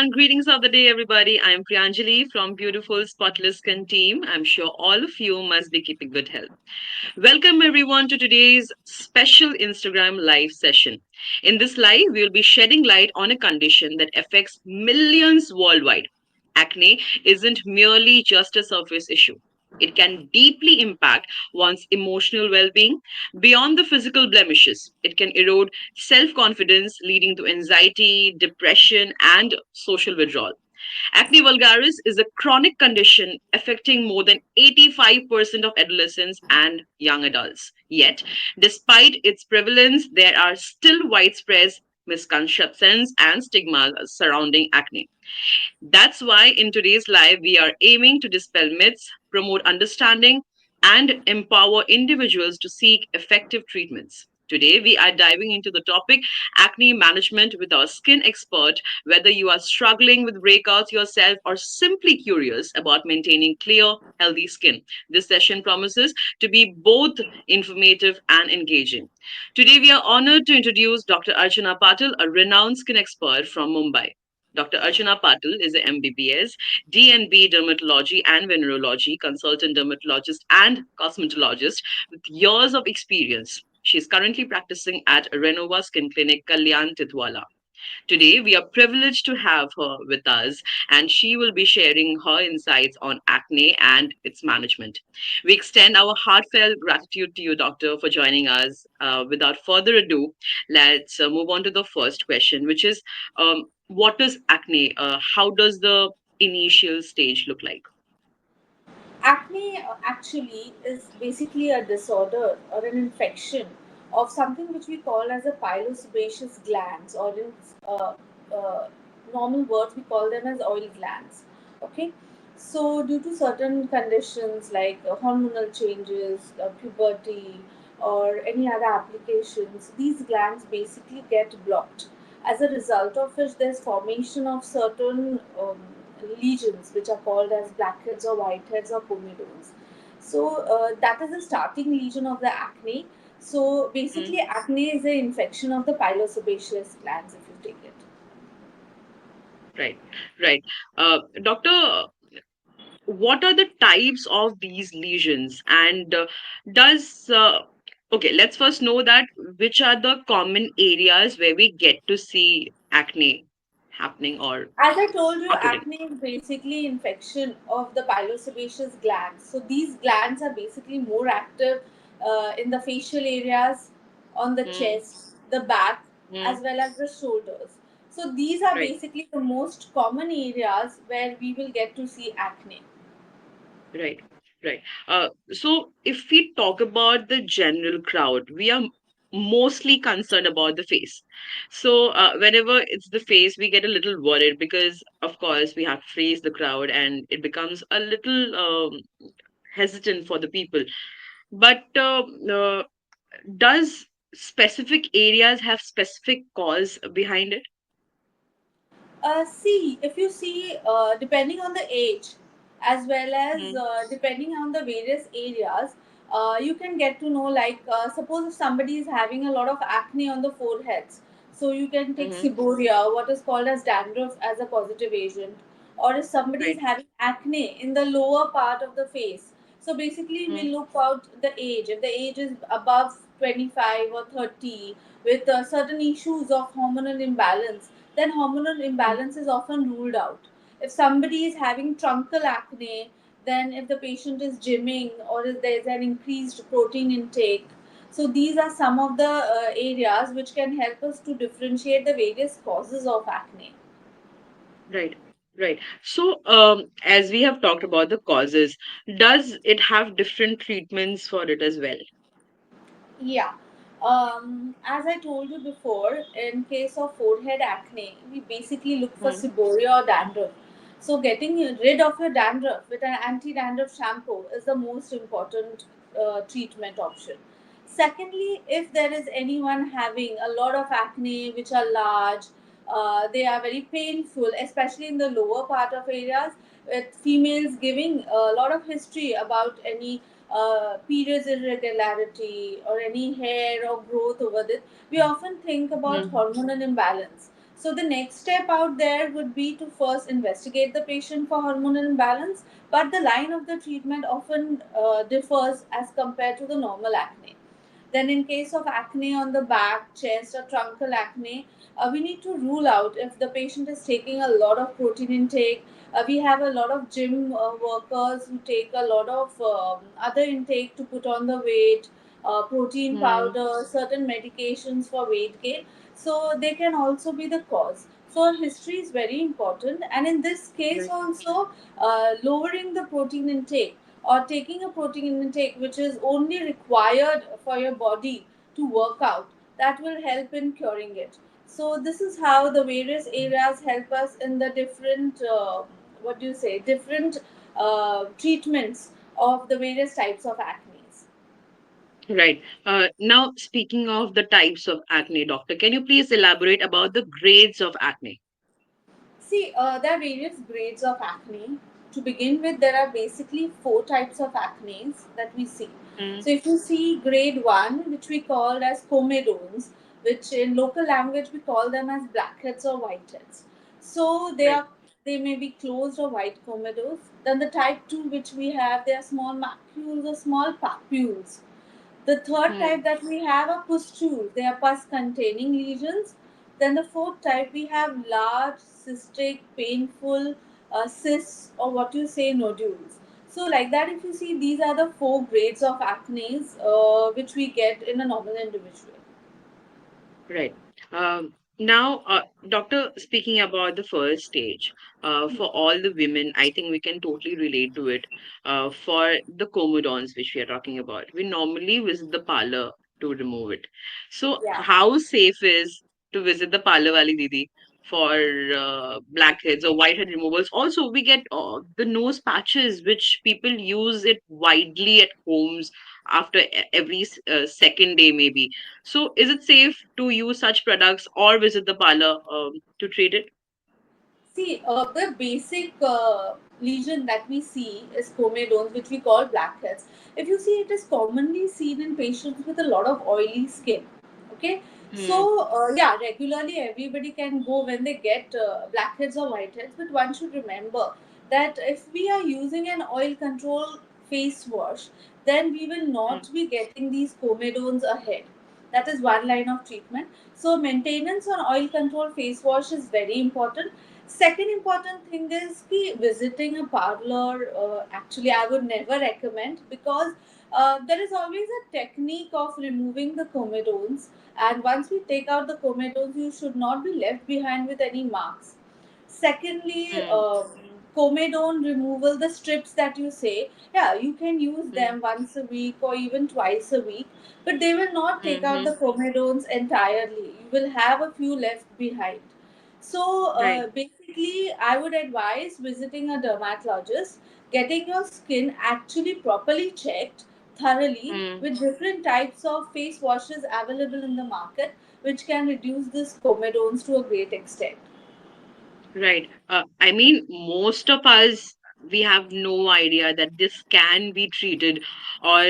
and greetings of the day, everybody. I'm Priyanjali from Beautiful Spotless Skin team. I'm sure all of you must be keeping good health. Welcome, everyone, to today's special Instagram live session. In this live, we'll be shedding light on a condition that affects millions worldwide. Acne isn't merely just a surface issue. It can deeply impact one's emotional well being beyond the physical blemishes. It can erode self confidence, leading to anxiety, depression, and social withdrawal. Acne vulgaris is a chronic condition affecting more than 85% of adolescents and young adults. Yet, despite its prevalence, there are still widespread misconceptions and stigmas surrounding acne. That's why in today's live, we are aiming to dispel myths, promote understanding, and empower individuals to seek effective treatments. Today, we are diving into the topic acne management with our skin expert. Whether you are struggling with breakouts yourself or simply curious about maintaining clear, healthy skin, this session promises to be both informative and engaging. Today, we are honored to introduce Dr. Archana Patil, a renowned skin expert from Mumbai. Dr. Archana Patil is an MBBS, DNB dermatology and venerology consultant dermatologist and cosmetologist with years of experience. She is currently practicing at Renova Skin Clinic, Kalyan Titwala. Today, we are privileged to have her with us, and she will be sharing her insights on acne and its management. We extend our heartfelt gratitude to you, Doctor, for joining us. Without further ado, let's move on to the first question, which is what is acne? How does the initial stage look like? Acne actually is basically a disorder or an infection of something which we call as a pilosebaceous glands, or in uh, uh, normal words we call them as oil glands. Okay, so due to certain conditions like hormonal changes, puberty, or any other applications, these glands basically get blocked. As a result of which, there's formation of certain lesions which are called as blackheads or whiteheads or comedones. So that is the starting lesion of the acne. So Mm, basically, acne is an infection of the pilosebaceous glands if you take it. right, right. Doctor, what are the types of these lesions and does okay, let's first know that which are the common areas where we get to see acne happening or As I told you, occurring. acne is basically infection of the pilosebaceous glands. So these glands are basically more active in the facial areas, on the Mm, chest, the back, mm, as well as the shoulders. So these are right, basically the most common areas where we will get to see acne. right, right. So if we talk about the general crowd, we are mostly concerned about the face. So whenever it's the face, we get a little worried because, of course, we have to face the crowd and it becomes a little hesitant for the people. But does specific areas have specific cause behind it? See, if you see, depending on the age, as well as Mm, depending on the various areas, you can get to know. Like, suppose if somebody is having a lot of acne on the foreheads, so you can take mm-hmm. seborrhea, what is called as dandruff, as a positive agent. Or if somebody is Right. having acne in the lower part of the face, so basically we Mm, look out the age. If the age is above 25 or 30, with certain issues of hormonal imbalance, then hormonal mm, imbalance is often ruled out. If somebody is having truncal acne, then if the patient is gymming or if there is an increased protein intake, so these are some of the areas which can help us to differentiate the various causes of acne. right. Right. So, as we have talked about the causes, does it have different treatments for it as well? Yeah. As I told you before, in case of forehead acne, we basically look for Mm, seborrhea or dandruff. So, getting rid of your dandruff with an anti dandruff shampoo is the most important treatment option. Secondly, if there is anyone having a lot of acne which are large, they are very painful, especially in the lower part of areas, with females giving a lot of history about any periods irregularity or any hair or growth over this, we often think about mm, hormonal imbalance. So the next step out there would be to first investigate the patient for hormonal imbalance, but the line of the treatment often differs as compared to the normal acne. Then, in case of acne on the back, chest, or truncal acne, we need to rule out if the patient is taking a lot of protein intake. We have a lot of gym workers who take a lot of other intake to put on the weight, protein Hmm. powder, certain medications for weight gain. So, they can also be the cause. So, history is very important, and in this case, Right. also lowering the protein intake or taking a protein intake which is only required for your body to work out, that will help in curing it. So this is how the various areas help us in the different what do you say different treatments of the various types of acne. Right. Now, speaking of the types of acne, doctor, can you please elaborate about the grades of acne? See, there are various grades of acne. To begin with, there are basically four types of acne that we see. Mm. So, if you see grade one, which we call as comedones, which in local language we call them as blackheads or whiteheads. So, Right. they may be closed or white comedones. Then the type two, which we have, they are small macules or small papules. The third Mm. type that we have are pustules. They are pus containing lesions. Then the fourth type we have large, cystic, painful cysts or what you say nodules. So like that, if you see, these are the four grades of acne which we get in a normal individual. Right. Now, doctor, speaking about the first stage, for all the women, I think we can totally relate to it. For the comedons, which we are talking about, we normally visit the parlor to remove it. So, Yeah. how safe is to visit the parlor wali didi for blackheads or whitehead removals? Also, we get the nose patches, which people use it widely at homes after every second day, maybe. So, is it safe to use such products or visit the parlor to treat it? See, the basic lesion that we see is comedones, which we call blackheads. If you see, it is commonly seen in patients with a lot of oily skin. Okay, Hmm. so yeah, regularly everybody can go when they get blackheads or whiteheads, but one should remember that if we are using an oil control face wash, then we will Hmm. not be getting these comedones ahead. That is one line of treatment. So maintenance on oil control face wash is very important. Second important thing is ki visiting a parlor. Actually, I would never recommend because there is always a technique of removing the comedones, and once we take out the comedones, you should not be left behind with any marks. Secondly, Hmm. comedone removal, the strips that you say, yeah, you can use Hmm. them once a week or even twice a week, but they will not take out Hmm. the comedones entirely. You will have a few left behind. So Right. basically, I would advise visiting a dermatologist, getting your skin actually properly checked thoroughly Hmm. with different types of face washes available in the market, which can reduce this comedones to a great extent. Right. I mean, most of us, we have no idea that this can be treated or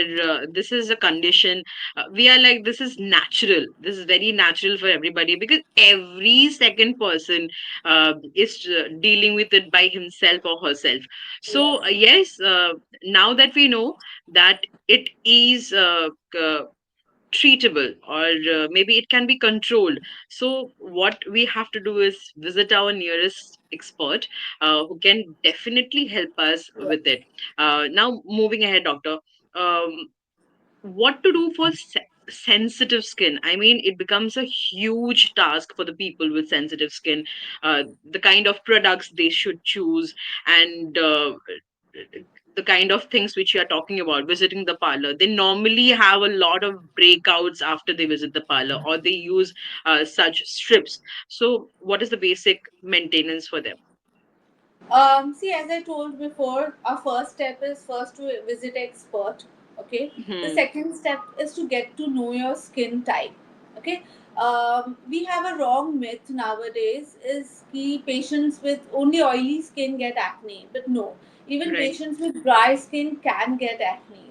this is a condition. We are like, this is natural. This is very natural for everybody because every second person is dealing with it by himself or herself. So, Yes. yes, now that we know that it is treatable or maybe it can be controlled, so what we have to do is visit our nearest expert who can definitely help us with Yes. it. Now, moving ahead, doctor, um, what to do for sensitive skin? I mean, it becomes a huge task for the people with sensitive skin, the kind of products they should choose, and the kind of things which you are talking about, visiting the parlor. They normally have a lot of breakouts after they visit the parlor, or they use such strips. So, what is the basic maintenance for them? See, as I told before, our first step is first to visit expert. Okay. The Hmm. second step is to get to know your skin type. Okay. We have a wrong myth nowadays is key patients with only oily skin get acne, but no, even Right. patients with dry skin can get acne.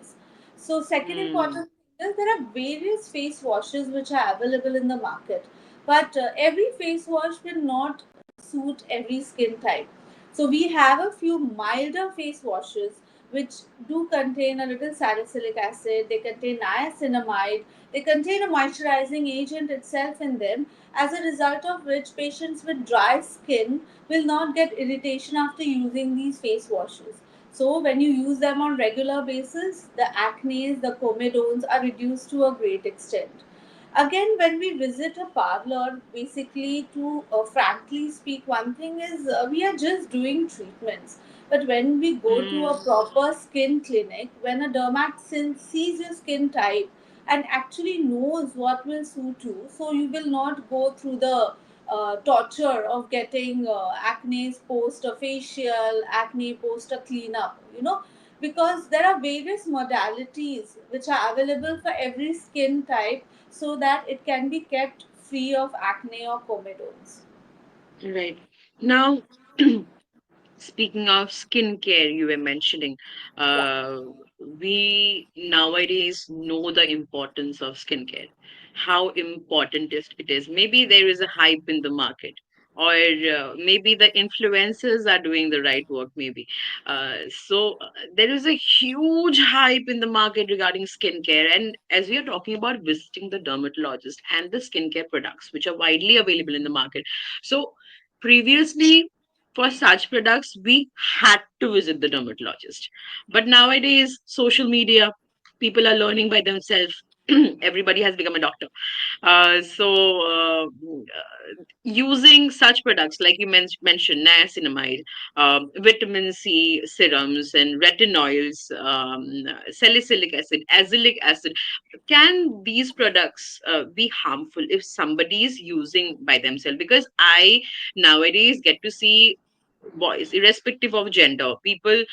So, second Hmm. important thing is there are various face washes which are available in the market. But every face wash will not suit every skin type. So we have a few milder face washes which do contain a little salicylic acid, they contain niacinamide, they contain a moisturizing agent itself in them, as a result of which patients with dry skin will not get irritation after using these face washes. So when you use them on regular basis, the acne, the comedones are reduced to a great extent. Again, when we visit a parlor, basically to frankly speak, one thing is we are just doing treatments. But when we go to a Hmm. proper skin clinic, when a dermatologist sees your skin type and actually knows what will suit you, so you will not go through the torture of getting acne post a facial, acne post a cleanup, because there are various modalities which are available for every skin type so that it can be kept free of acne or comedones. Right. Now, speaking of skincare, you were mentioning, Yeah. uh, we nowadays know the importance of skincare, how important it is. Maybe there is a hype in the market, or maybe the influencers are doing the right work, maybe. There is a huge hype in the market regarding skincare. And as we are talking about visiting the dermatologist and the skincare products, which are widely available in the market. So, previously, for such products, we had to visit the dermatologist. But nowadays, social media, people are learning by themselves. Everybody has become a doctor. Using such products like you mentioned, niacinamide, vitamin C serums, and retinoids, salicylic acid, azelaic acid, can these products be harmful if somebody is using by themselves? Because I nowadays get to see boys, irrespective of gender, people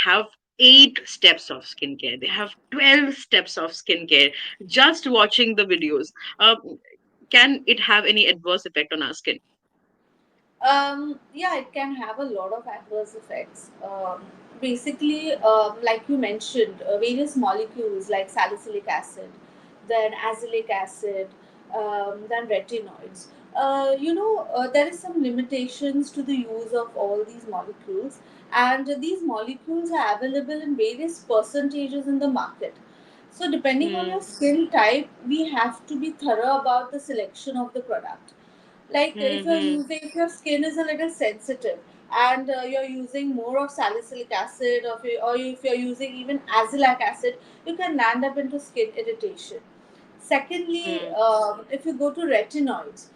have 8 steps of skincare. They have 12 steps of skincare. Just watching the videos, uh, can it have any adverse effect on our skin? Yeah, it can have a lot of adverse effects. Basically, like you mentioned, various molecules like salicylic acid, then azelaic acid, then retinoids. There is some limitations to the use of all these molecules, and these molecules are available in various percentages in the market. So, depending on your Hmm. skin type, we have to be thorough about the selection of the product. Like Hmm. if your skin is a little sensitive and you're using more of salicylic acid, or if you're using even azelaic acid, you can land up into skin irritation. Secondly, Hmm. if you go to retinoids,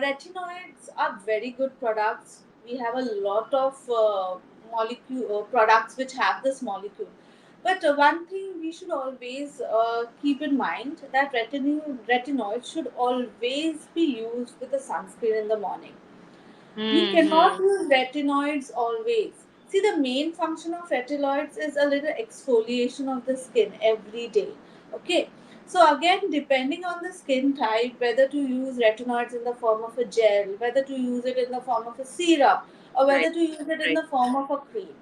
retinoids are very good products. We have a lot of molecule products which have this molecule. But one thing we should always keep in mind that retinoids should always be used with a sunscreen in the morning. We cannot Hmm. use retinoids always. See, the main function of retinoids is a little exfoliation of the skin every day. Okay. So again, depending on the skin type, whether to use retinoids in the form of a gel, whether to use it in the form of a syrup, or Right. whether to use it in Right. the form of a cream.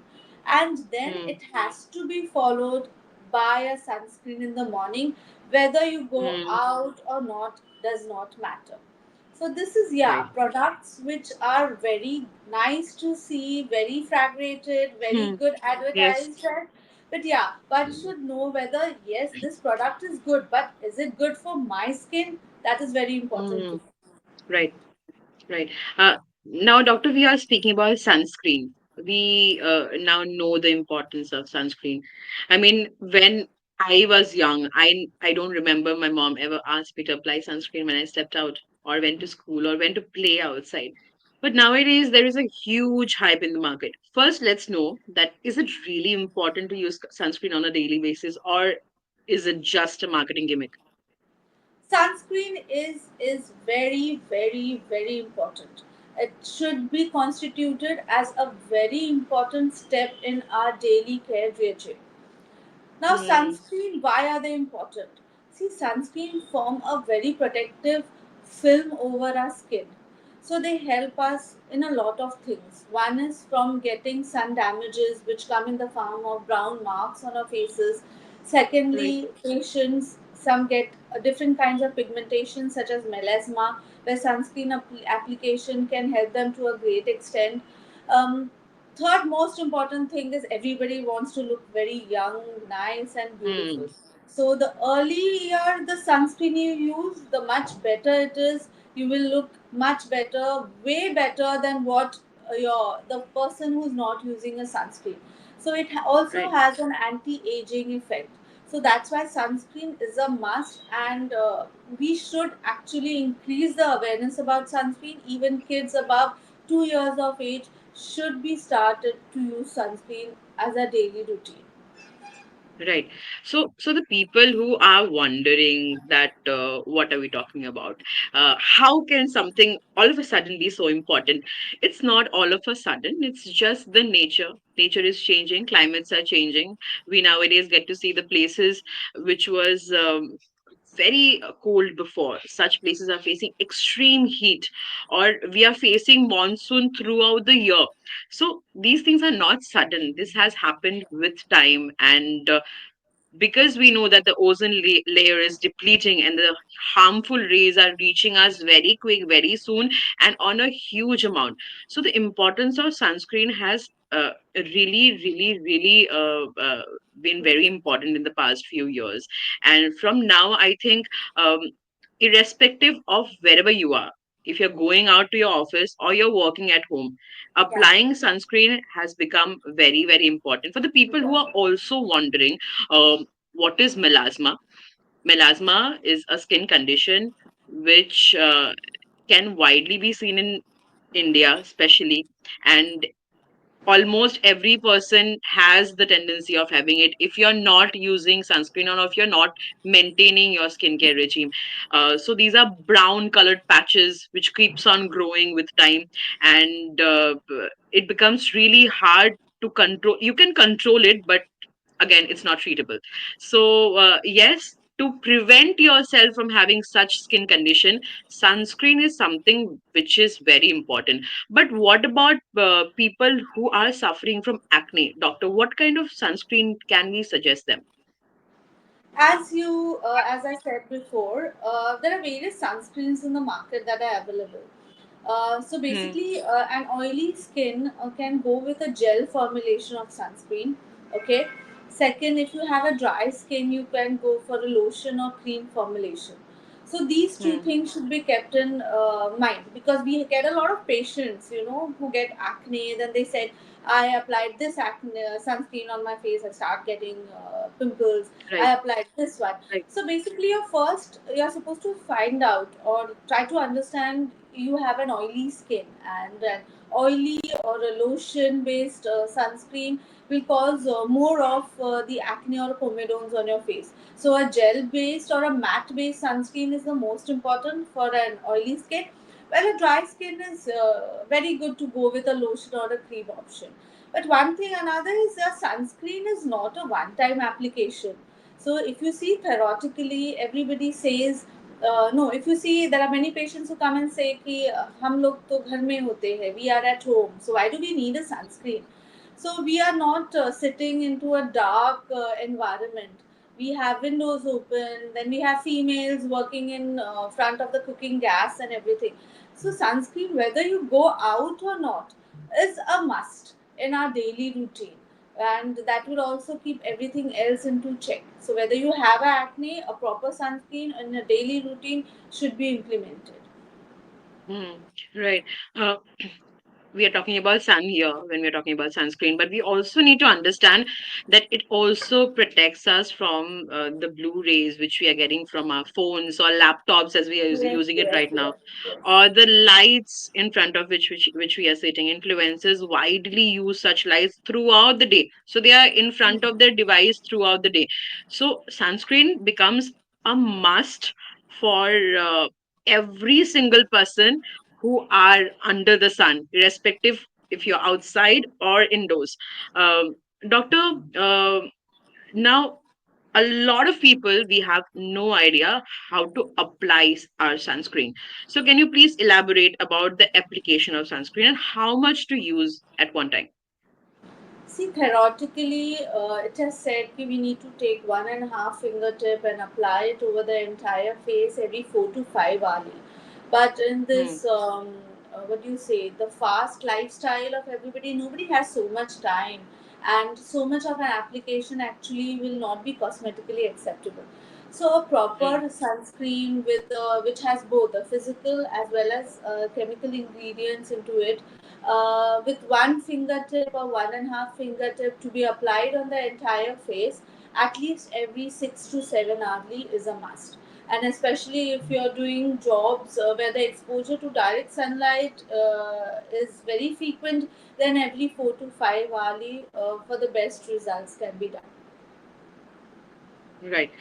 And then Hmm. it has to be followed by a sunscreen in the morning. Whether you go Hmm. out or not does not matter. So this is, yeah, Right. products which are very nice to see, very fragmented, very Hmm. good Yes. advertised at. But yeah, one should know whether yes, this product is good, but is it good for my skin? That is very important Hmm. too. Right. Right. Now, doctor, we are speaking about sunscreen. We now know the importance of sunscreen. I mean, when I was young, I don't remember my mom ever asked me to apply sunscreen when I stepped out or went to school or went to play outside. But nowadays, there is a huge hype in the market. First, let's know that is it really important to use sunscreen on a daily basis, or is it just a marketing gimmick? Sunscreen is very, very, very important. It should be constituted as a very important step in our daily care regime. Now, Hmm. sunscreen, why are they important? See, sunscreen form a very protective film over our skin. So they help us in a lot of things. One is from getting sun damages, which come in the form of brown marks on our faces. Right. Secondly, patients Some get different kinds of pigmentation, such as melasma, where sunscreen application can help them to a great extent. Um, Third most important thing is everybody wants to look very young, nice, and beautiful. Hmm. So the earlier the sunscreen you use, the much better it is. You will look much better, way better than what your the person who's not using a sunscreen. So it also Right. has an anti-aging effect. So that's why sunscreen is a must, and we should actually increase the awareness about sunscreen. Even kids above 2 years of age should be started to use sunscreen as a daily routine. Right. So the people who are wondering that what are we talking about? How can something all of a sudden be so important? It's not all of a sudden. It's just the nature. Nature is changing. Climates are changing. We nowadays get to see the places which was very cold before. Such places are facing extreme heat, or we are facing monsoon throughout the year. So these things are not sudden. This has happened with time, and because we know that the ozone layer is depleting and the harmful rays are reaching us very quick, very soon, and on a huge amount. So the importance of sunscreen has really been very important in the past few years. And from now, I think, um, irrespective of wherever you are, if you're going out to your office or you're working at home, Yeah, applying sunscreen has become very, very important. For the people who yeah. are also wondering, what is melasma? Melasma is a skin condition which can widely be seen in India, especially, and almost every person has the tendency of having it if you're not using sunscreen or if you're not maintaining your skincare regime. So these are brown colored patches which keeps on growing with time, and it becomes really hard to control. You can control it, but again, it's not treatable. So yes, to prevent yourself from having such skin condition, sunscreen is something which is very important. But what about people who are suffering from acne? Doctor, what kind of sunscreen can we suggest them? As I said before, there are various sunscreens in the market that are available. So Hmm. basically, an oily skin can go with a gel formulation of sunscreen. Okay. Second, if you have a dry skin, you can go for a lotion or cream formulation. So these two Hmm. things should be kept in mind, because we get a lot of patients, who get acne. Then they said, I applied this acne sunscreen on my face, I start getting pimples. Right. I applied this one. Right. So basically, you're supposed to find out or try to understand you have an oily skin, and an oily or a lotion based sunscreen will cause more of the acne or comedones on your face. So a gel based or a matte based sunscreen is the most important for an oily skin. Well, a dry skin is very good to go with a lotion or a cream option. But one thing another is that sunscreen is not a one time application. So if you see theoretically, everybody says, no, if you see, there are many patients who come and say कि हम लोग तो घर में होते हैं, we are at home, so why do we need a sunscreen? So we are not sitting into a dark environment. We have windows open, then we have females working in front of the cooking gas and everything. So sunscreen, whether you go out or not, is a must in our daily routine, and that will also keep everything else into check. So whether you have acne, a proper sunscreen in a daily routine should be implemented. Hmm. Right. Uh, we are talking about sun here when we are talking about sunscreen, but we also need to understand that it also protects us from the blue rays which we are getting from our phones or laptops as we are Yes, using it yes, right now, yes, yes. or the lights in front of which we are sitting. Influencers widely use such lights throughout the day, so they are in front of their device throughout the day. So sunscreen becomes a must for every single person who are under the sun, irrespective if you're outside or indoors. Um, Doctor, now a lot of people we have no idea how to apply our sunscreen. So can you please elaborate about the application of sunscreen and how much to use at one time? See, theoretically, it has said that we need to take 1.5 fingertip and apply it over the entire face every 4 to 5 hours. But in Hmm. this, what do you say, the fast lifestyle of everybody, nobody has so much time, and so much of an application actually will not be cosmetically acceptable. So a proper Hmm. sunscreen with which has both the physical as well as chemical ingredients into it, with one fingertip or 1.5 fingertip to be applied on the entire face at least every 6 to 7 hourly is a must. And especially if you're doing jobs where the exposure to direct sunlight is very frequent, then every 4 to 5 hourly for the best results can be done. Right.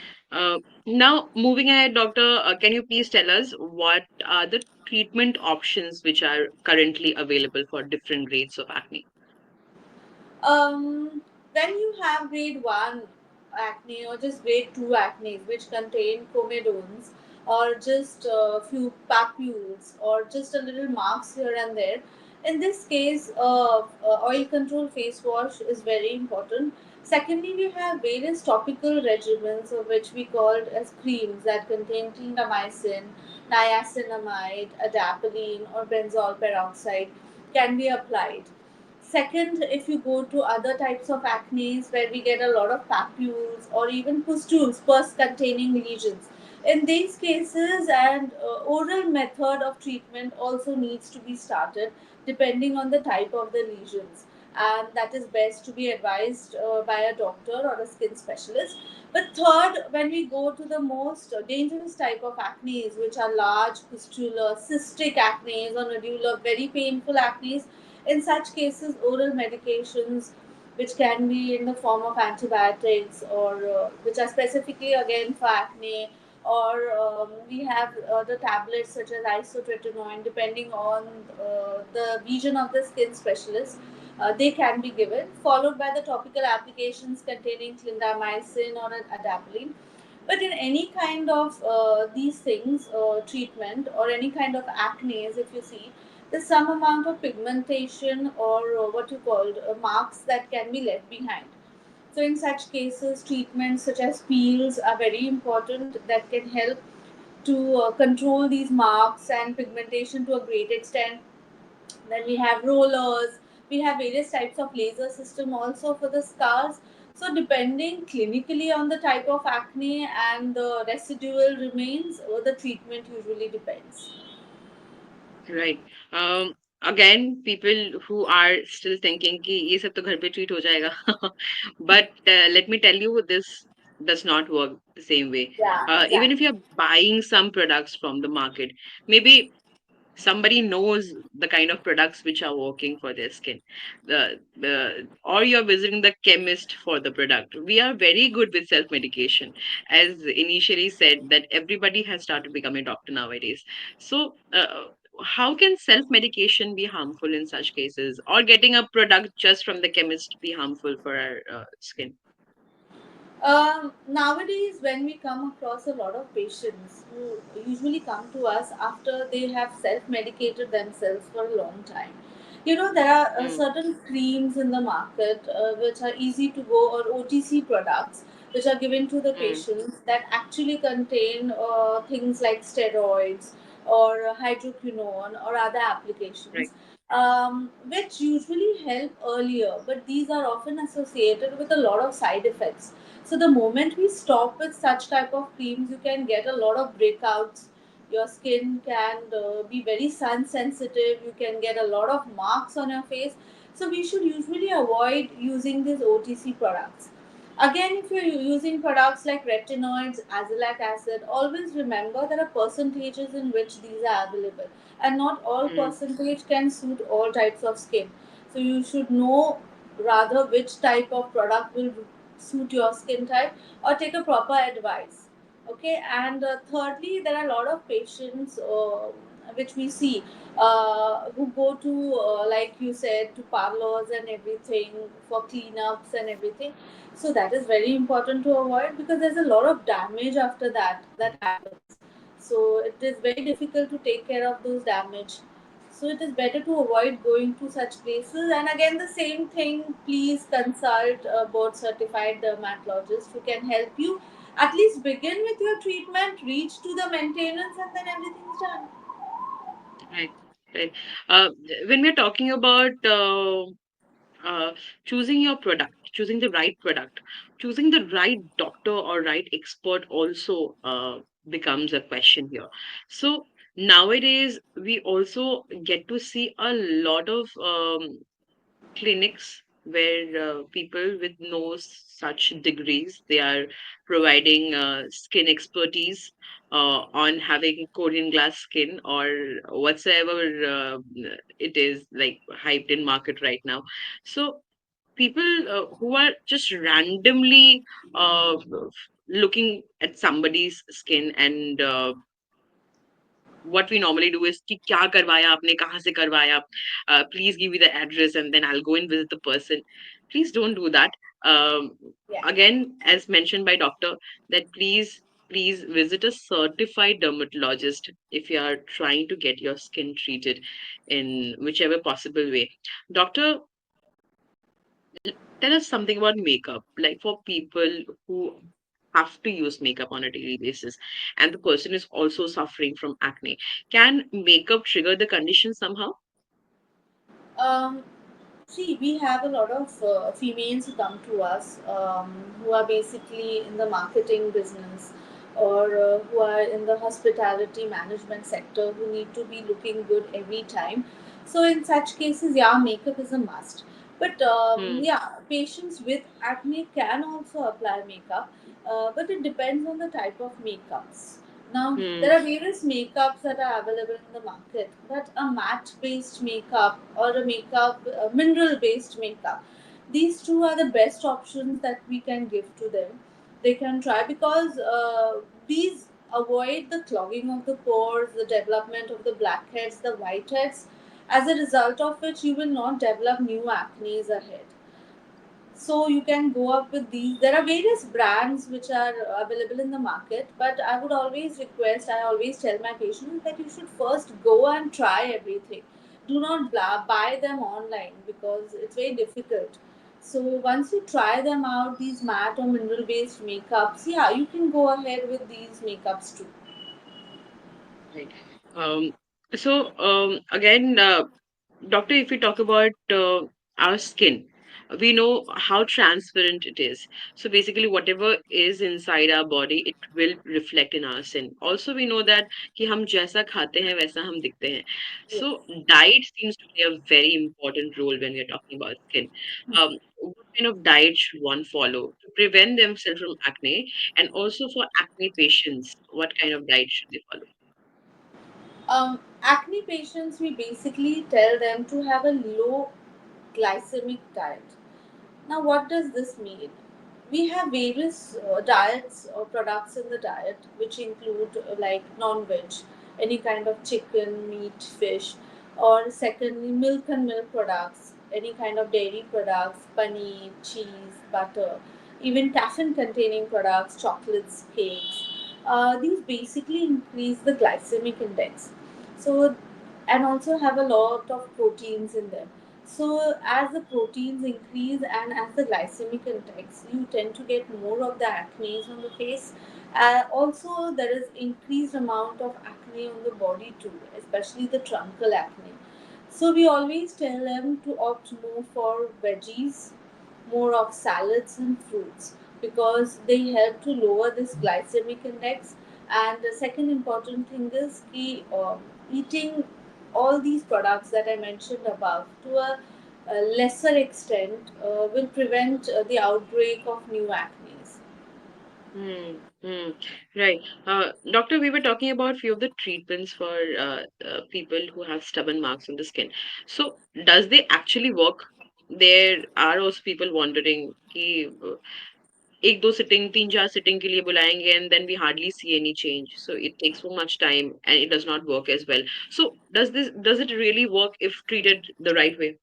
Now, moving ahead, doctor, can you please tell us what are the treatment options which are currently available for different grades of acne? When you have grade 1 acne or just grade 2 acne, which contain comedones or just a few papules or just a little marks here and there, in this case, oil control face wash is very important. Secondly, we have various topical regimens of which we called as creams that contain clindamycin, niacinamide, adapalene, or benzoyl peroxide can be applied. Second, if you go to other types of acne where we get a lot of papules or even pustules, pus containing lesions, in these cases, and oral method of treatment also needs to be started depending on the type of the lesions. And that is best to be advised by a doctor or a skin specialist. But third, when we go to the most dangerous type of acne, which are large pustular, cystic acne, or nodular, very painful acne, in such cases, oral medications, which can be in the form of antibiotics or which are specifically again for acne, or we have the tablets such as isotretinoin, depending on the region of the skin specialist. They can be given, followed by the topical applications containing clindamycin or an adapalene. But in any kind of these things, treatment or any kind of acne, if you see, there's some amount of pigmentation or what you called marks that can be left behind. So in such cases, treatments such as peels are very important that can help to control these marks and pigmentation to a great extent. Then we have rollers, we have various types of laser system also for the scars. So depending clinically on the type of acne and the residual remains, the treatment usually depends. Right. Again, people who are still thinking कि ये सब तो घर पे treat हो जाएगा. But let me tell you, this does not work the same way. Yeah, Even if exactly. you're buying some products from the market, maybe somebody knows the kind of products which are working for their skin, or you're visiting the chemist for the product. We are very good with self medication, as initially said that everybody has started becoming a doctor nowadays. So how can self medication be harmful in such cases, or getting a product just from the chemist be harmful for our skin? Nowadays, when we come across a lot of patients who usually come to us after they have self medicated themselves for a long time, there are Mm, certain creams in the market which are easy to go, or OTC products which are given to the mm, patients that actually contain things like steroids or hydroquinone or other right. applications, which usually help earlier, but these are often associated with a lot of side effects. So the moment we stop with such type of creams, you can get a lot of breakouts. Your skin can be very sun sensitive. You can get a lot of marks on your face. So we should usually avoid using these OTC products. Again, if you're using products like retinoids, azelaic acid, always remember there are percentages in which these are available, and not all Mm, percentage can suit all types of skin. So you should know rather which type of product will suit your skin type, or take a proper advice. Okay, and thirdly, there are a lot of patients which we see who go to like you said, to parlors and everything for cleanups and everything. So that is very important to avoid, because there's a lot of damage after that that happens. So it is very difficult to take care of those damage. So it is better to avoid going to such places. And again, the same thing, please consult a board certified dermatologist who can help you at least begin with your treatment, reach to the maintenance, and then everything is done. Right, right. Uh, when we're talking about uh, choosing your product, choosing the right product, choosing the right doctor or right expert also becomes a question here. So nowadays, we also get to see a lot of clinics where people with no such degrees, they are providing skin expertise on having Korean glass skin or whatsoever it is like hyped in market right now. So people who are just randomly looking at somebody's skin and what we normally do is कि क्या करवाया आपने कहाँ से करवाया please give me the address and then I'll go and visit the person. Please don't do that. um, Yeah. Again, as mentioned by doctor, that please visit a certified dermatologist if you are trying to get your skin treated in whichever possible way. Doctor, tell us something about makeup, like for people who have to use makeup on a daily basis and the person is also suffering from acne. Can makeup trigger the condition somehow? Um, See, we have a lot of females who come to us who are basically in the marketing business or who are in the hospitality management sector who need to be looking good every time. So, in such cases, yeah, makeup is a must. But Hmm. yeah, patients with acne can also apply makeup, but it depends on the type of makeups. Now, there Hmm. are various makeups that are available in the market, but a matte based makeup or a makeup, mineral based makeup, these two are the best options that we can give to them. They can try because these avoid the clogging of the pores, the development of the blackheads, the whiteheads, as a result of which you will not develop new acne ahead. So you can go up with these. There are various brands which are available in the market, but I would always request, I always tell my patients that you should first go and try everything. Do not buy them online because it's very difficult. So once you try them out, these matte or mineral based makeups, yeah, you can go ahead with these makeups too. Right. Um, Again, doctor, if we talk about our skin, we know how transparent it is. So basically, whatever is inside our body, it will reflect in our skin. Also, we know that कि हम जैसा खाते हैं वैसा हम दिखते हैं. Yes. So diet seems to play a very important role when we are talking about skin. What kind of diet should one follow to prevent themselves from acne, and also for acne patients, what kind of diet should they follow? Acne patients, we basically tell them to have a low glycemic diet. Now, what does this mean? We have various diets or products in the diet, which include like non-veg, any kind of chicken, meat, fish, or secondly, milk and milk products, any kind of dairy products, paneer, cheese, butter, even caffeine-containing products, chocolates, cakes. These basically increase the glycemic index. So, and also have a lot of proteins in them. So, as the proteins increase and as the glycemic index, you tend to get more of the acne on the face. Also, there is increased amount of acne on the body too, especially the truncal acne. So, we always tell them to opt more for veggies, more of salads and fruits because they help to lower this glycemic index. And the second important thing is eating all these products that I mentioned above to a lesser extent will prevent the outbreak of new acne. Hmm. Hmm. Right. Doctor, we were talking about few of the treatments for people who have stubborn marks on the skin. So, does they actually work? There are also people wondering कि एक दो sitting तीन चार sitting के लिए बुलाएंगे and then we hardly see any change. So it takes so much time and it does not work as well. So does it really work if treated the right way?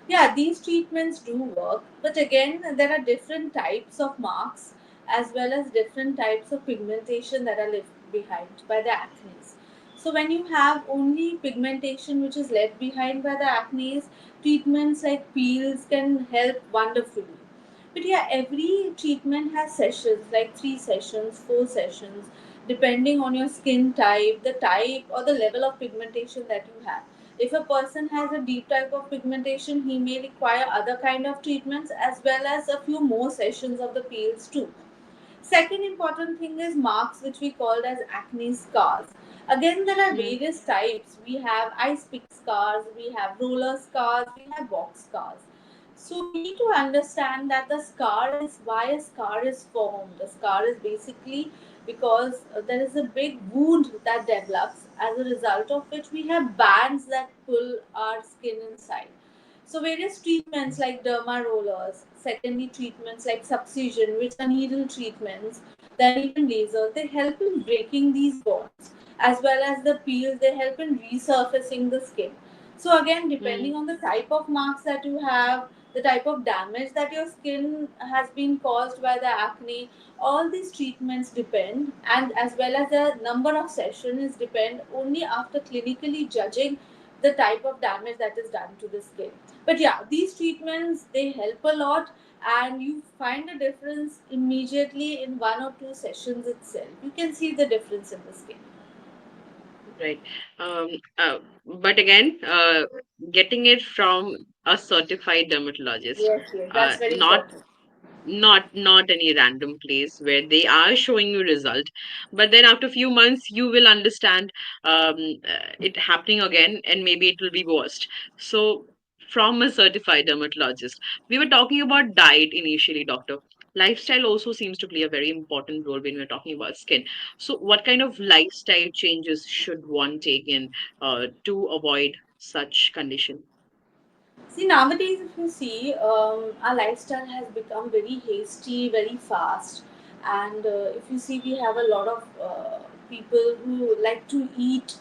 Yeah, these treatments do work, but again, there are different types of marks as well as different types of pigmentation that are left behind by the acne. So when you have only pigmentation which is left behind by the acne, treatments like peels can help wonderfully. But yeah, every treatment has sessions, like 3 sessions, 4 sessions, depending on your skin type, or the level of pigmentation that you have. If a person has a deep type of pigmentation, he may require other kind of treatments as well as a few more sessions of the peels too. Second important thing is marks, which we called as acne scars. Again, there are Mm, various types. We have ice pick scars, we have roller scars, we have box scars. So we need to understand that the scar is why a scar is formed. The scar is basically because there is a big wound that develops, as a result of which we have bands that pull our skin inside. So various treatments like derma rollers, secondary treatments like subcision, which are needle treatments, then even lasers, they help in breaking these bonds, as well as the peels, they help in resurfacing the skin. So again, mm, depending on the type of marks that you have, the type of damage that your skin has been caused by the acne, all these treatments depend, and as well as the number of sessions depend only after clinically judging the type of damage that is done to the skin. But yeah, these treatments, they help a lot, and you find a difference immediately in 1 or 2 sessions itself. You can see the difference in the skin. right. Um, uh, but again, getting it from a certified dermatologist, Yes, yes, that's very not important. not any random place where they are showing you result, but then after few months you will understand it happening again, and maybe it will be worst. So from a certified dermatologist, we were talking about diet initially, doctor. Lifestyle also seems to play a very important role when we're talking about skin. So what kind of lifestyle changes should one take in to avoid such condition? See, nowadays, if you see, our lifestyle has become very hasty, very fast. And if you see, we have a lot of people who like to eat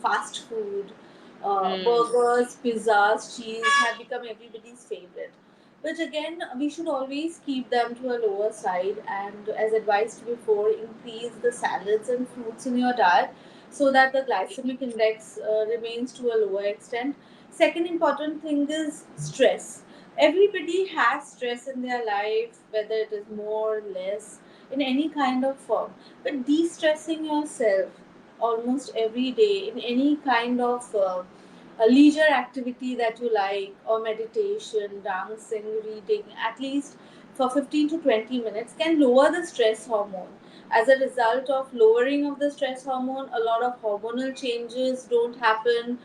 fast food. Hmm. Burgers, pizzas, cheese have become everybody's favorite. But again, we should always keep them to a lower side. And as advised before, increase the salads and fruits in your diet so that the glycemic index remains to a lower extent. Second important thing is stress. Everybody has stress in their life, whether it is more or less, in any kind of form. But de stressing yourself almost every day in any kind of a leisure activity that you like, or meditation, dancing, reading, at least for 15 to 20 minutes, can lower the stress hormone. As a result of lowering of the stress hormone, a lot of hormonal changes don't happen.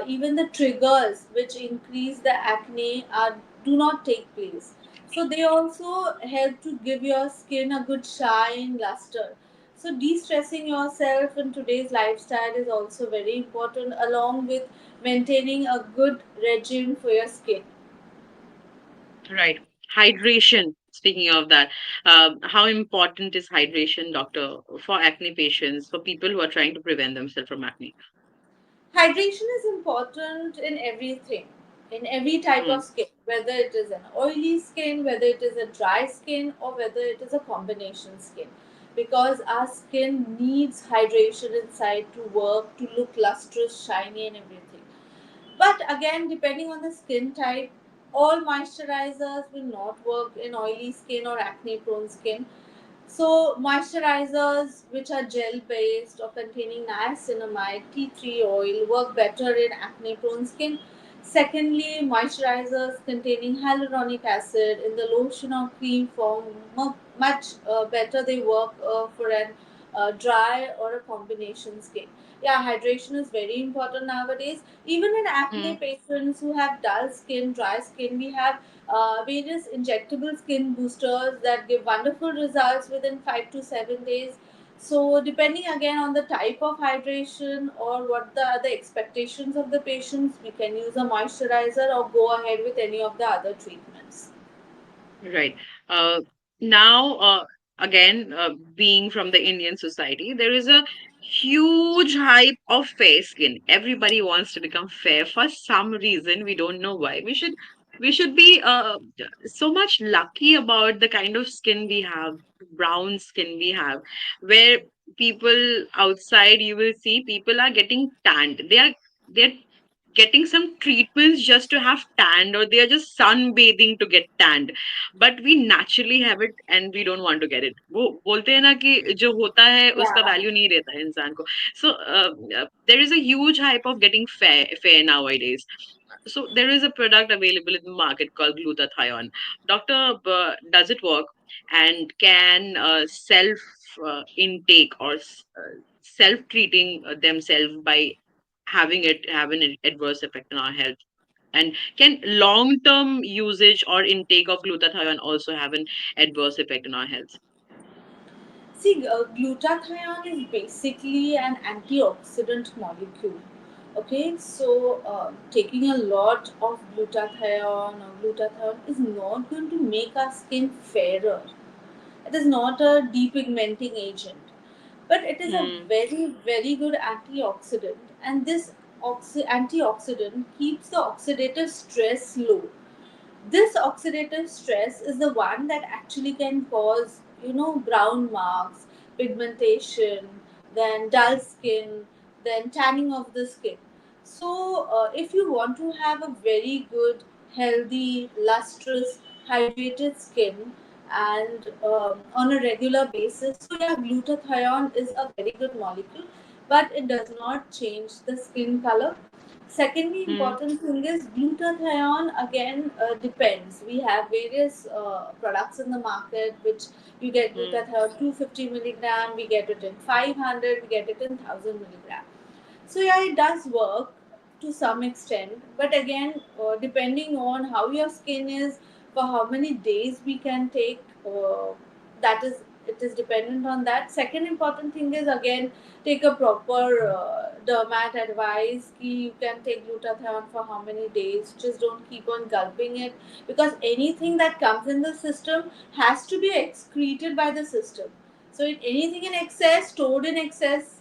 Even the triggers which increase the acne do not take place. So they also help to give your skin a good shine, luster. So de-stressing yourself in today's lifestyle is also very important, along with maintaining a good regime for your skin. Right. Hydration. Speaking of that, how important is hydration, doctor, for acne patients, for people who are trying to prevent themselves from acne? Hydration is important in everything, in every type of Mm, skin, whether it is an oily skin, whether it is a dry skin, or whether it is a combination skin. Because our skin needs hydration inside to work, to look lustrous, shiny, and everything. But again, depending on the skin type, all moisturizers will not work in oily skin or acne prone skin. So, moisturizers which are gel based or containing niacinamide, tea tree oil work better in acne prone skin. Secondly, moisturizers containing hyaluronic acid in the lotion or cream form much better they work for an dry or a combination skin. Yeah, hydration is very important nowadays. Even in acne mm. patients who have dull skin, dry skin, we have various injectable skin boosters that give wonderful results within 5 to 7 days. So, depending again on the type of hydration or what the other expectations of the patients, we can use a moisturizer or go ahead with any of the other treatments. Right. Uh, now, again, being from the Indian society, there is a huge hype of fair skin. Everybody wants to become fair for some reason. We don't know why. We should be so much lucky about the kind of skin we have, brown skin we have, where people outside, you will see people are getting tanned. They're getting some treatments just to have tanned, or they are just sunbathing to get tanned. But we naturally have it and we don't want to get it. वो बोलते हैं ना कि जो होता है उसका Yeah. Value नहीं रहता है इंसान को. So there is a huge hype of getting fair nowadays. So there is a product available in the market called glutathione. Doctor, does it work, and can self intake or self treating themselves by having it have an adverse effect on our health? And can long term usage or intake of glutathione also have an adverse effect on our health? See, glutathione is basically an antioxidant molecule. Okay, so taking a lot of glutathione is not going to make our skin fairer. It is not a depigmenting agent, but it is a Hmm. very good antioxidant, and this antioxidant keeps the oxidative stress low. This oxidative stress is the one that actually can cause, brown marks, pigmentation, then dull skin, then tanning of the skin. So if you want to have a very good, healthy, lustrous, hydrated skin, and on a regular basis, so yeah, glutathione is a very good molecule, but it does not change the skin color. Secondly, Hmm. important thing is glutathione again depends. We have various products in the market which you get Hmm. glutathione 250 milligram, we get it in 500, we get it in 1000 milligram. So yeah, it does work to some extent, but again, depending on how your skin is, for how many days we can take, that is, it is dependent on that. Second important thing is again take a proper dermat advice ki you can take glutathione for how many days. Just don't keep on gulping it, because anything that comes in the system has to be excreted by the system. So anything in excess, stored in excess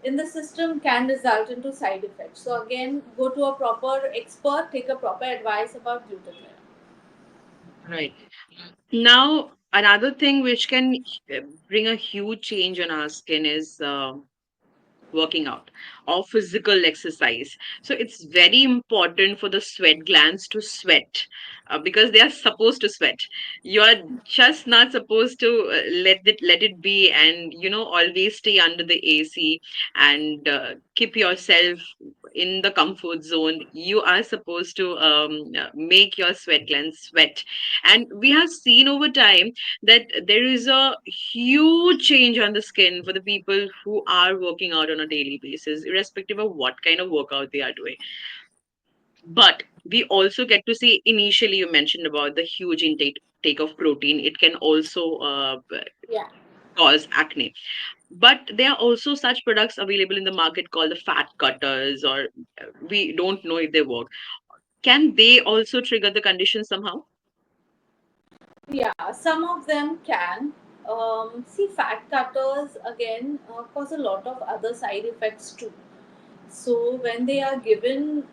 in the system, can result into side effects. So again, go to a proper expert, take a proper advice about glutathione. Right. Now, another thing which can bring a huge change on our skin is working out or physical exercise. So it's very important for the sweat glands to sweat, because they are supposed to sweat. You are just not supposed to let it be, and always stay under the AC and keep yourself in the comfort zone. You are supposed to make your sweat glands sweat. And we have seen over time that there is a huge change on the skin for the people who are working out on a daily basis, irrespective of what kind of workout they are doing. But we also get to see, initially you mentioned about the huge intake of protein. It can also Yeah. cause acne. But there are also such products available in the market called the fat cutters, or we don't know if they work. Can they also trigger the condition somehow? Yeah, some of them can. See, fat cutters again cause a lot of other side effects too. So when they are given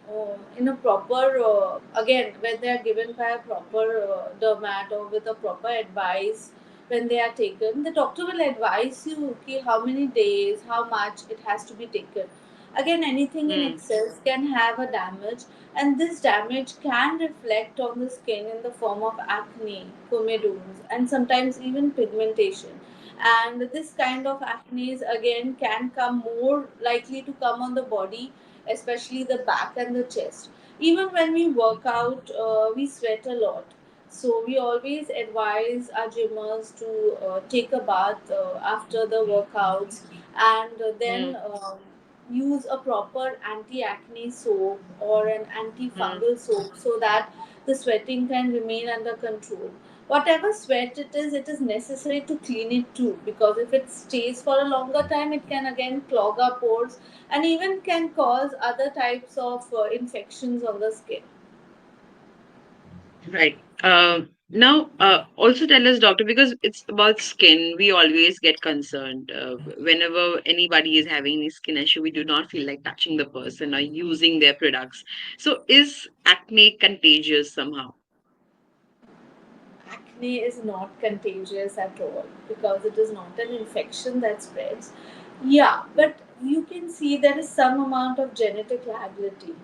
in a proper, again, when they are given by a proper dermat or with a proper advice, when they are taken, the doctor will advise you, okay, how many days, how much it has to be taken. Again, anything in Hmm. excess can have a damage, and this damage can reflect on the skin in the form of acne, comedones, and sometimes even pigmentation. And this kind of acne again can come more likely to come on the body, especially the back and the chest. Even when we work out, we sweat a lot, so we always advise our gymmers to take a bath after the workouts, and Hmm. then use a proper anti-acne soap or an Hmm. antifungal soap so that the sweating can remain under control. Whatever sweat it is necessary to clean it too, because if it stays for a longer time, it can again clog our pores and even can cause other types of infections on the skin. Right. Now, also tell us, doctor, because it's about skin, we always get concerned. Whenever anybody is having any skin issue, we do not feel like touching the person or using their products. So, is acne contagious somehow? Acne is not contagious at all because it is not an infection that spreads. Yeah, but you can see there is some amount of genetic liability.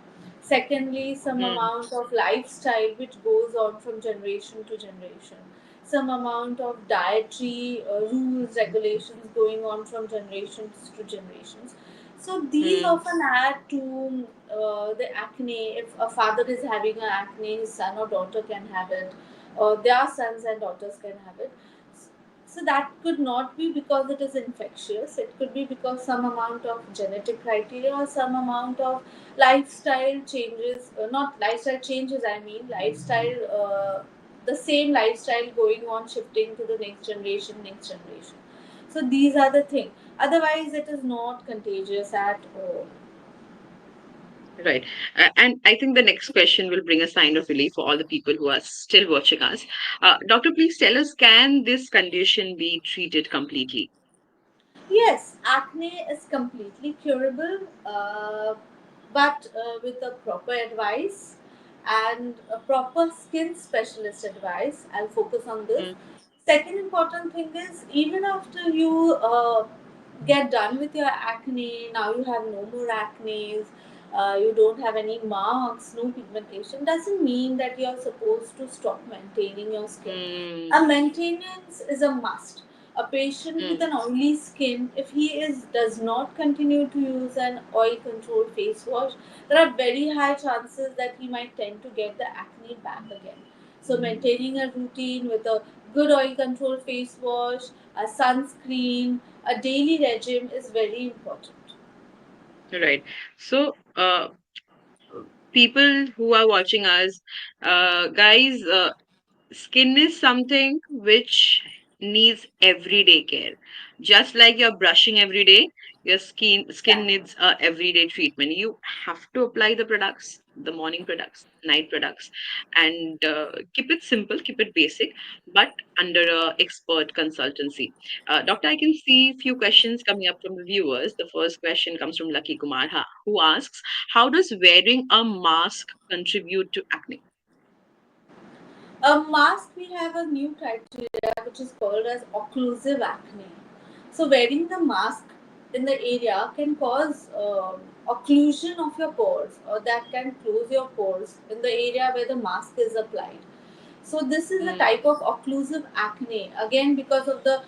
Secondly, some Hmm. amount of lifestyle which goes on from generation to generation. Some amount of dietary rules, regulations going on from generations to generations. So these Hmm. often add to the acne. If a father is having an acne, his son or daughter can have it, or their sons and daughters can have it. So that could not be because it is infectious. It could be because some amount of genetic criteria or some amount of lifestyle changes. Not lifestyle changes. I mean lifestyle. The same lifestyle going on, shifting to the next generation, next generation. So these are the thing. Otherwise, it is not contagious at all. Right. And I think the next question will bring a sign of relief for all the people who are still watching us. Doctor, please tell us, can this condition be treated completely? Yes, acne is completely curable, but with a proper advice and a proper skin specialist advice. I'll focus on this. Mm, Second important thing is even after you get done with your acne, now you have no more acne, you don't have any marks, no pigmentation, doesn't mean that you're supposed to stop maintaining your skin. mm, A maintenance is a must. A patient with mm, an oily skin, if he is does not continue to use an oil controlled face wash, there are very high chances that he might tend to get the acne back again. So maintaining a routine with a good oil controlled face wash, a sunscreen, a daily regime is very important. right. So, people who are watching us, guys, skin is something which needs everyday care. Just like you're brushing every day, your skin Exactly. needs a everyday treatment. You have to apply the products, the morning products, night products, and keep it simple, keep it basic, but under a expert consultancy. Doctor, I can see few questions coming up from the viewers. The first question comes from Lucky Kumar, who asks, "How does wearing a mask contribute to acne?" A mask, we have a new criteria which is called as occlusive acne. So wearing the mask in the area can cause occlusion of your pores, or that can close your pores in the area where the mask is applied. So this is a Mm, type of occlusive acne. Again, because of the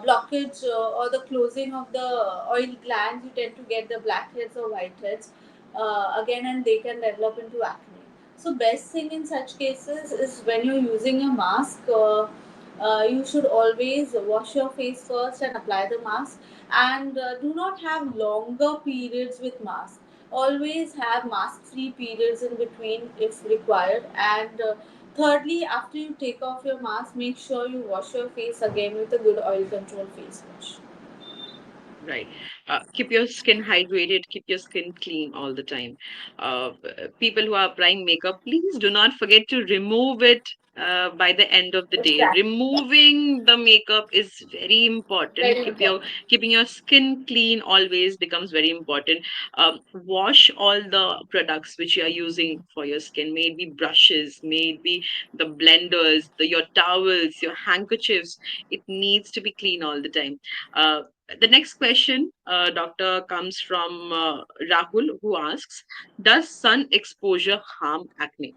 blockage or the closing of the oil glands, you tend to get the blackheads or whiteheads again, and they can develop into acne. So best thing in such cases is when you're using a mask. You should always wash your face first and apply the mask, and do not have longer periods with mask. Always have mask free periods in between if required, and thirdly, after you take off your mask, make sure you wash your face again with a good oil control face wash. right. Keep your skin hydrated, keep your skin clean all the time. People who are applying makeup, please do not forget to remove it by the end of the day. Exactly. Removing the makeup is very important. Very important. Keeping your skin clean always becomes very important. Wash all the products which you are using for your skin. May it be brushes, may it be the blenders, your towels, your handkerchiefs. It needs to be clean all the time. The next question, Doctor, comes from Rahul, who asks, "Does sun exposure harm acne?"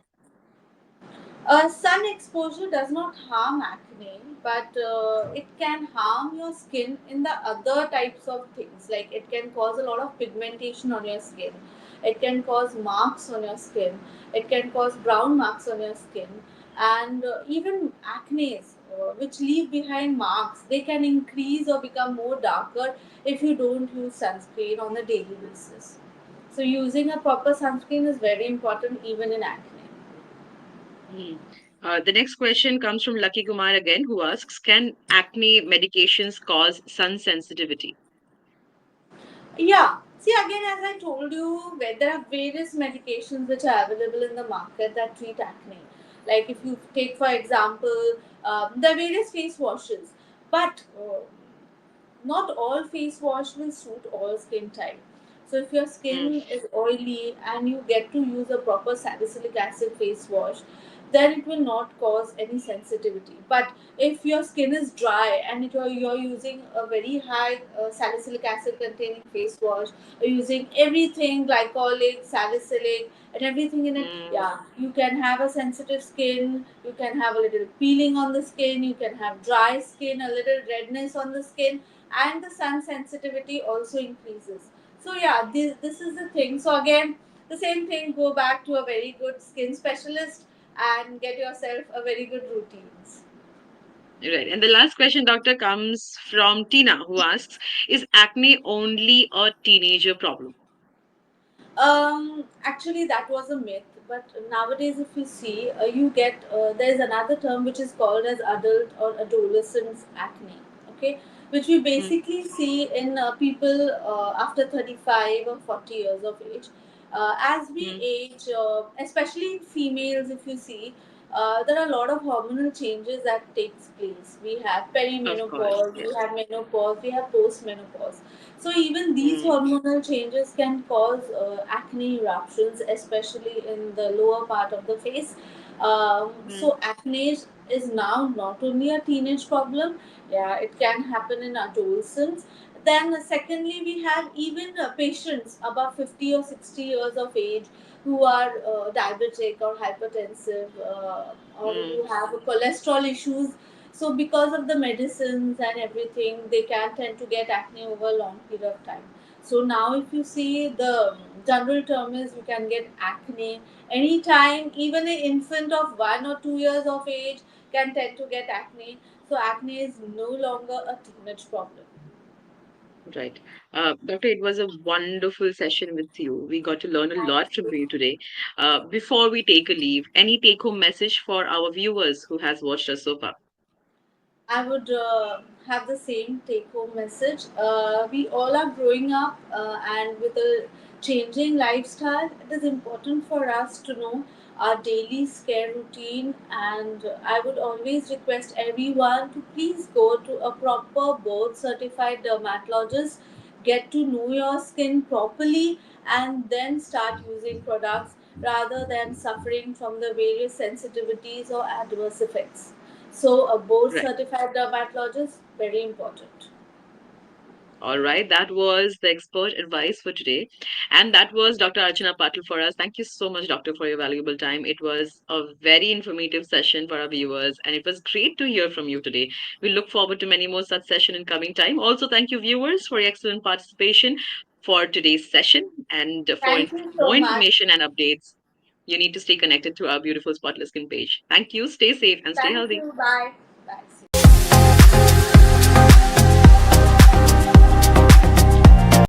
Sun exposure does not harm acne, but it can harm your skin in the other types of things. Like it can cause a lot of pigmentation on your skin. It can cause marks on your skin. It can cause brown marks on your skin, and even acne, which leave behind marks. They can increase or become more darker if you don't use sunscreen on a daily basis. So using a proper sunscreen is very important even in acne. Hmm. The next question comes from Lucky Kumar again, who asks, "Can acne medications cause sun sensitivity?" Yeah. See, again, as I told you, where there are various medications which are available in the market that treat acne. Like if you take, for example, there are various face washes, but not all face wash will suit all skin type. So if your Hmm. skin is oily and you get to use a proper salicylic acid face wash, then it will not cause any sensitivity. But if your skin is dry and you're using a very high salicylic acid containing face wash, or using everything glycolic, salicylic, and everything in it, Mm, yeah, you can have a sensitive skin, you can have a little peeling on the skin, you can have dry skin, a little redness on the skin, and the sun sensitivity also increases. So yeah, this is the thing. So again, the same thing, go back to a very good skin specialist and get yourself a very good routines. right. And the last question, doctor, comes from Tina, who asks, is acne only a teenager problem? Actually, that was a myth. But nowadays, if you see, you get there's another term which is called as adult or adolescence acne. Okay, which we Mm, basically see in people after 35 or 40 years of age. As we mm, age, especially in females, if you see, there are a lot of hormonal changes that takes place. We have of course, perimenopause, we yes. have menopause, we have postmenopause. So even these Mm, hormonal changes can cause acne eruptions, especially in the lower part of the face. mm, So acne is now not only a teenage problem, yeah, it can happen in adolescents. Then secondly, we have even patients above 50 or 60 years of age who are diabetic or hypertensive, or mm, who have cholesterol issues. So because of the medicines and everything, they can tend to get acne over a long period of time. So now if you see, the general term is you can get acne anytime. Even an infant of 1 or 2 years of age can tend to get acne. So acne is no longer a teenage problem. right. Doctor, it was a wonderful session with you. We got to learn a lot from you today. Before we take a leave, any take home message for our viewers who has watched us so far? I would have the same take home message. We all are growing up, and with a changing lifestyle, it is important for us to know our daily care routine. And I would always request everyone to please go to a proper board certified dermatologist, get to know your skin properly, and then start using products rather than suffering from the various sensitivities or adverse effects. So, a board Right. certified dermatologist, very important. All right, that was the expert advice for today. And that was Dr. Archana Patil for us. Thank you so much, Doctor, for your valuable time. It was a very informative session for our viewers, and it was great to hear from you today. We look forward to many more such sessions in coming time. Also, thank you, viewers, for your excellent participation for today's session. And for Thank you so more much. information and updates, you need to stay connected to our beautiful Spotless Skin page. Thank you. Stay safe and stay Thank healthy. you. Bye.